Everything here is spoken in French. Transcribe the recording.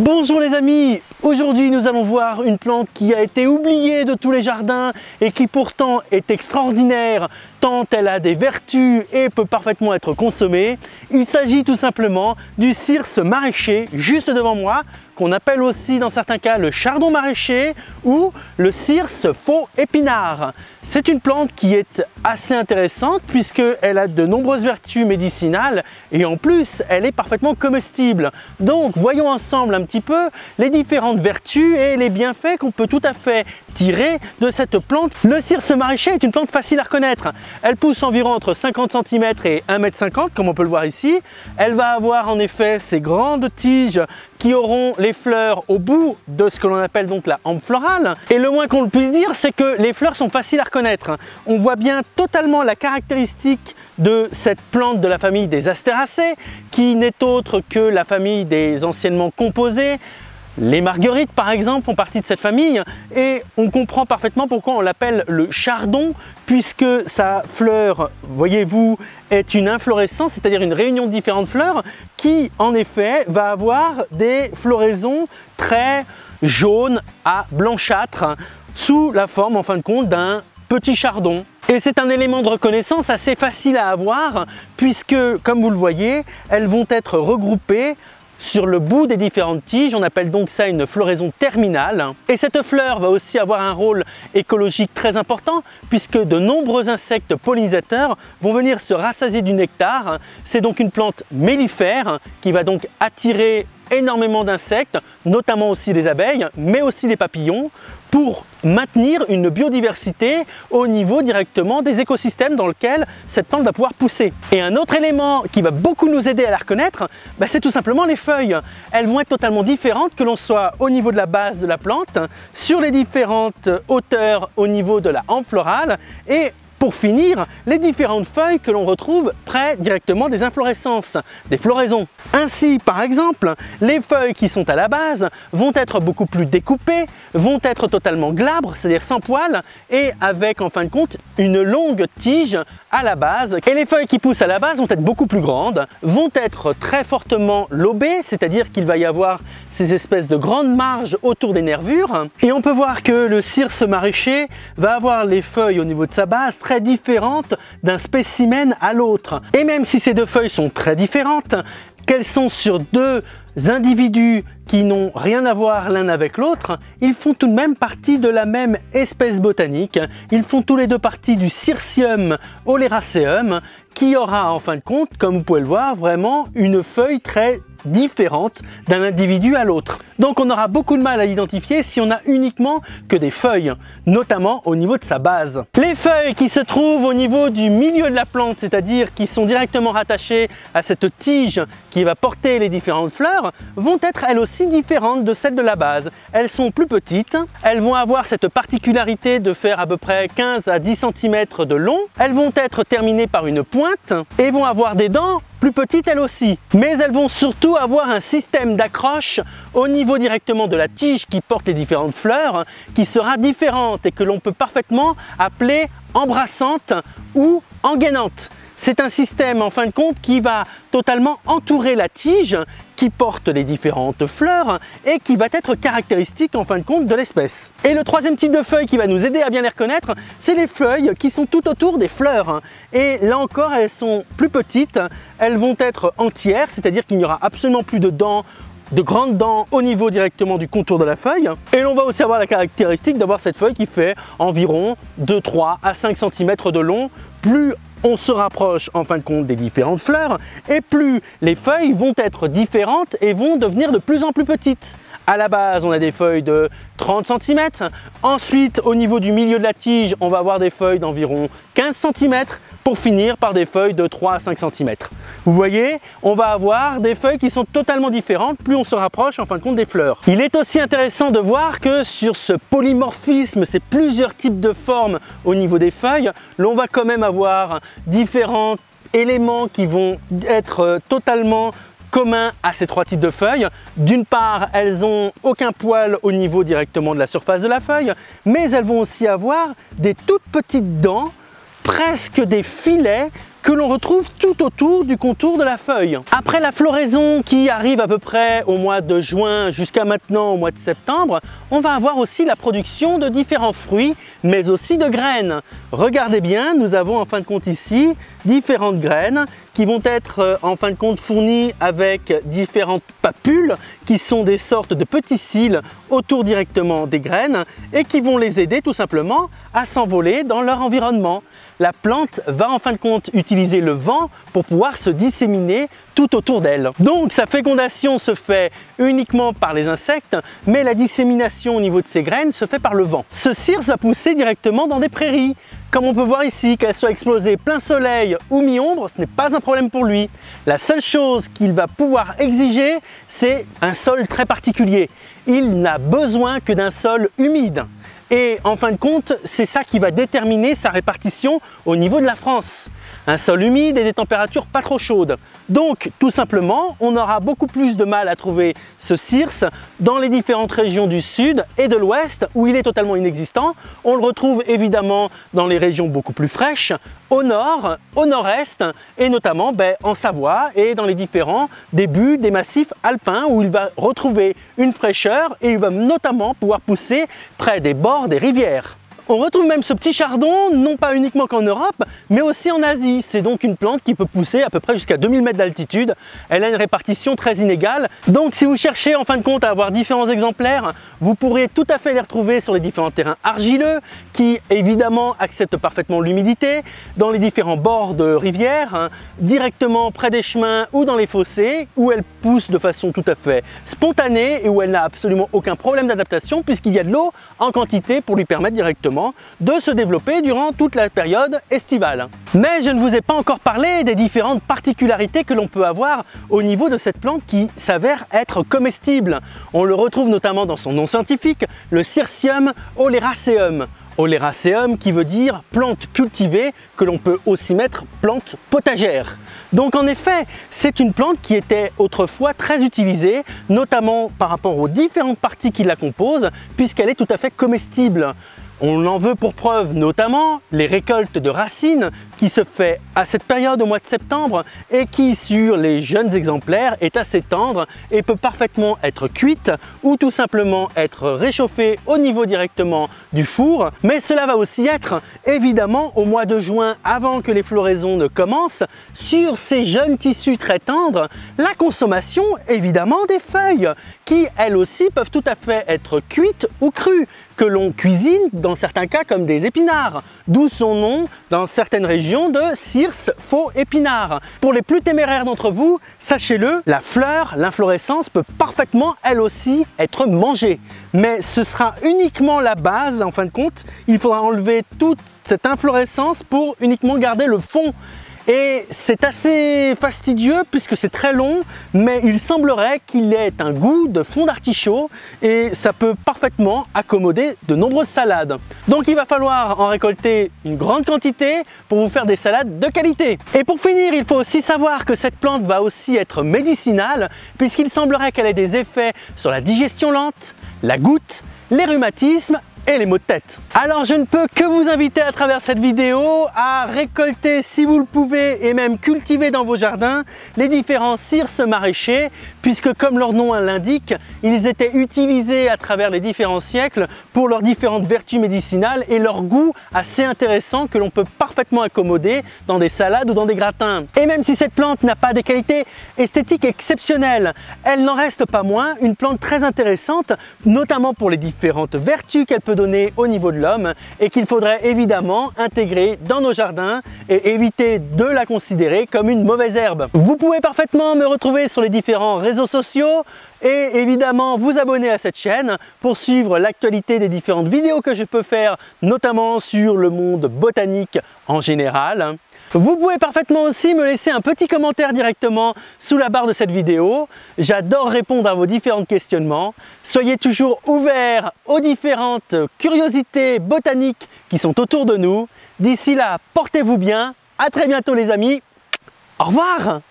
Bonjour les amis, aujourd'hui nous allons voir une plante qui a été oubliée de tous les jardins et qui pourtant est extraordinaire tant elle a des vertus et peut parfaitement être consommée. Il s'agit tout simplement du cirse maraîcher juste devant moi, qu'on appelle aussi dans certains cas le chardon maraîcher ou le cirse faux épinard. C'est une plante qui est assez intéressante puisqu'elle a de nombreuses vertus médicinales et en plus elle est parfaitement comestible. Donc voyons ensemble un petit peu les différentes vertus et les bienfaits qu'on peut tout à fait tirer de cette plante. Le cirse maraîcher est une plante facile à reconnaître. Elle pousse environ entre 50 cm et 1,50 m comme on peut le voir ici. Elle va avoir en effet ces grandes tiges qui auront les fleurs au bout de ce que l'on appelle donc la hampe florale. Et le moins qu'on puisse dire, c'est que les fleurs sont faciles à reconnaître. On voit bien totalement la caractéristique de cette plante de la famille des Astéracées, qui n'est autre que la famille des anciennement composées. Les marguerites par exemple font partie de cette famille et on comprend parfaitement pourquoi on l'appelle le chardon, puisque sa fleur, voyez-vous, est une inflorescence, c'est-à-dire une réunion de différentes fleurs qui en effet va avoir des floraisons très jaunes à blanchâtres sous la forme en fin de compte d'un petit chardon. Et c'est un élément de reconnaissance assez facile à avoir puisque, comme vous le voyez, elles vont être regroupées sur le bout des différentes tiges. On appelle donc ça une floraison terminale. Et cette fleur va aussi avoir un rôle écologique très important puisque de nombreux insectes pollinisateurs vont venir se rassasier du nectar. C'est donc une plante mellifère qui va donc attirer énormément d'insectes, notamment aussi des abeilles, mais aussi des papillons, pour maintenir une biodiversité au niveau directement des écosystèmes dans lesquels cette plante va pouvoir pousser. Et un autre élément qui va beaucoup nous aider à la reconnaître, c'est tout simplement les feuilles. Elles vont être totalement différentes que l'on soit au niveau de la base de la plante, sur les différentes hauteurs au niveau de la hampe florale et pour finir, les différentes feuilles que l'on retrouve près directement des inflorescences, des floraisons. Ainsi, par exemple, les feuilles qui sont à la base vont être beaucoup plus découpées, vont être totalement glabres, c'est-à-dire sans poils, et avec en fin de compte une longue tige à la base. Et les feuilles qui poussent à la base vont être beaucoup plus grandes, vont être très fortement lobées, c'est-à-dire qu'il va y avoir ces espèces de grandes marges autour des nervures. Et on peut voir que le cirse maraîcher va avoir les feuilles au niveau de sa base très différentes d'un spécimen à l'autre. Et même si ces deux feuilles sont très différentes, qu'elles sont sur deux individus qui n'ont rien à voir l'un avec l'autre, ils font tout de même partie de la même espèce botanique. Ils font tous les deux partie du Cirsium oleraceum qui aura en fin de compte, comme vous pouvez le voir, vraiment une feuille très différente d'un individu à l'autre. Donc on aura beaucoup de mal à l'identifier si on a uniquement que des feuilles, notamment au niveau de sa base. Les feuilles qui se trouvent au niveau du milieu de la plante, c'est-à-dire qui sont directement rattachées à cette tige qui va porter les différentes fleurs, vont être elles aussi différentes de celles de la base. Elles sont plus petites, elles vont avoir cette particularité de faire à peu près 15 à 10 cm de long, elles vont être terminées par une pointe et vont avoir des dents plus petites elles aussi. Mais elles vont surtout avoir un système d'accroche au niveau directement de la tige qui porte les différentes fleurs qui sera différente et que l'on peut parfaitement appeler embrassante ou engainante. C'est un système en fin de compte qui va totalement entourer la tige qui porte les différentes fleurs et qui va être caractéristique en fin de compte de l'espèce. Et le troisième type de feuilles qui va nous aider à bien les reconnaître, c'est les feuilles qui sont tout autour des fleurs. Et là encore, elles sont plus petites, elles vont être entières, c'est-à-dire qu'il n'y aura absolument plus de dents, de grandes dents au niveau directement du contour de la feuille. Et l'on va aussi avoir la caractéristique d'avoir cette feuille qui fait environ de 3 à 5 cm de long. Plus on se rapproche en fin de compte des différentes fleurs et plus les feuilles vont être différentes et vont devenir de plus en plus petites. À la base, on a des feuilles de 30 cm. Ensuite, au niveau du milieu de la tige, on va avoir des feuilles d'environ 15 cm pour finir par des feuilles de 3 à 5 cm. Vous voyez, on va avoir des feuilles qui sont totalement différentes plus on se rapproche en fin de compte des fleurs. Il est aussi intéressant de voir que sur ce polymorphisme, ces plusieurs types de formes au niveau des feuilles, l'on va quand même avoir différents éléments qui vont être totalement commun à ces trois types de feuilles. D'une part, elles n'ont aucun poil au niveau directement de la surface de la feuille, mais elles vont aussi avoir des toutes petites dents, presque des filets que l'on retrouve tout autour du contour de la feuille. Après la floraison qui arrive à peu près au mois de juin jusqu'à maintenant au mois de septembre, on va avoir aussi la production de différents fruits, mais aussi de graines. Regardez bien, nous avons en fin de compte ici différentes graines qui vont être en fin de compte fournies avec différentes papules qui sont des sortes de petits cils autour directement des graines et qui vont les aider tout simplement à s'envoler dans leur environnement. La plante va en fin de compte utiliser le vent pour pouvoir se disséminer tout autour d'elle. Donc sa fécondation se fait uniquement par les insectes, mais la dissémination au niveau de ces graines se fait par le vent. Ce cirse va pousser directement dans des prairies. Comme on peut voir ici, qu'elle soit exposée plein soleil ou mi-ombre, ce n'est pas un problème pour lui. La seule chose qu'il va pouvoir exiger, c'est un sol très particulier. Il n'a besoin que d'un sol humide. Et en fin de compte, c'est ça qui va déterminer sa répartition au niveau de la France. Un sol humide et des températures pas trop chaudes. Donc tout simplement, on aura beaucoup plus de mal à trouver ce cirse dans les différentes régions du sud et de l'ouest où il est totalement inexistant. On le retrouve évidemment dans les régions beaucoup plus fraîches, au nord, au nord-est et notamment en Savoie et dans les différents débuts des massifs alpins où il va retrouver une fraîcheur et il va notamment pouvoir pousser près des bords des rivières. On retrouve même ce petit chardon, non pas uniquement qu'en Europe, mais aussi en Asie. C'est donc une plante qui peut pousser à peu près jusqu'à 2000 mètres d'altitude. Elle a une répartition très inégale. Donc si vous cherchez en fin de compte à avoir différents exemplaires, vous pourrez tout à fait les retrouver sur les différents terrains argileux qui évidemment acceptent parfaitement l'humidité, dans les différents bords de rivières, directement près des chemins ou dans les fossés, où elle pousse de façon tout à fait spontanée et où elle n'a absolument aucun problème d'adaptation puisqu'il y a de l'eau en quantité pour lui permettre directement de se développer durant toute la période estivale. Mais je ne vous ai pas encore parlé des différentes particularités que l'on peut avoir au niveau de cette plante qui s'avère être comestible. On le retrouve notamment dans son nom scientifique, le Cirsium oleraceum. Oleraceum qui veut dire plante cultivée, que l'on peut aussi mettre plante potagère. Donc en effet, c'est une plante qui était autrefois très utilisée, notamment par rapport aux différentes parties qui la composent, puisqu'elle est tout à fait comestible. On en veut pour preuve notamment les récoltes de racines qui se fait à cette période au mois de septembre et qui sur les jeunes exemplaires est assez tendre et peut parfaitement être cuite ou tout simplement être réchauffée au niveau directement du four. Mais cela va aussi être évidemment au mois de juin avant que les floraisons ne commencent sur ces jeunes tissus très tendres la consommation évidemment des feuilles qui elles aussi peuvent tout à fait être cuites ou crues, que l'on cuisine dans certains cas comme des épinards, d'où son nom dans certaines régions de cirse faux épinard. Pour les plus téméraires d'entre vous, sachez-le, la fleur, l'inflorescence peut parfaitement elle aussi être mangée. Mais ce sera uniquement la base en fin de compte, il faudra enlever toute cette inflorescence pour uniquement garder le fond. Et c'est assez fastidieux puisque c'est très long, mais il semblerait qu'il ait un goût de fond d'artichaut et ça peut parfaitement accommoder de nombreuses salades. Donc il va falloir en récolter une grande quantité pour vous faire des salades de qualité. Et pour finir, il faut aussi savoir que cette plante va aussi être médicinale puisqu'il semblerait qu'elle ait des effets sur la digestion lente, la goutte, les rhumatismes et les maux de tête. Alors je ne peux que vous inviter à travers cette vidéo à récolter si vous le pouvez et même cultiver dans vos jardins les différents cirses maraîchers puisque comme leur nom l'indique, ils étaient utilisés à travers les différents siècles pour leurs différentes vertus médicinales et leur goût assez intéressant que l'on peut parfaitement accommoder dans des salades ou dans des gratins. Et même si cette plante n'a pas des qualités esthétiques exceptionnelles, elle n'en reste pas moins une plante très intéressante, notamment pour les différentes vertus qu'elle peut donner au niveau de l'homme et qu'il faudrait évidemment intégrer dans nos jardins et éviter de la considérer comme une mauvaise herbe. Vous pouvez parfaitement me retrouver sur les différents réseaux sociaux et évidemment vous abonner à cette chaîne pour suivre l'actualité des différentes vidéos que je peux faire, notamment sur le monde botanique en général. Vous pouvez parfaitement aussi me laisser un petit commentaire directement sous la barre de cette vidéo. J'adore répondre à vos différents questionnements. Soyez toujours ouverts aux différentes curiosités botaniques qui sont autour de nous. D'ici là, portez-vous bien. À très bientôt les amis. Au revoir!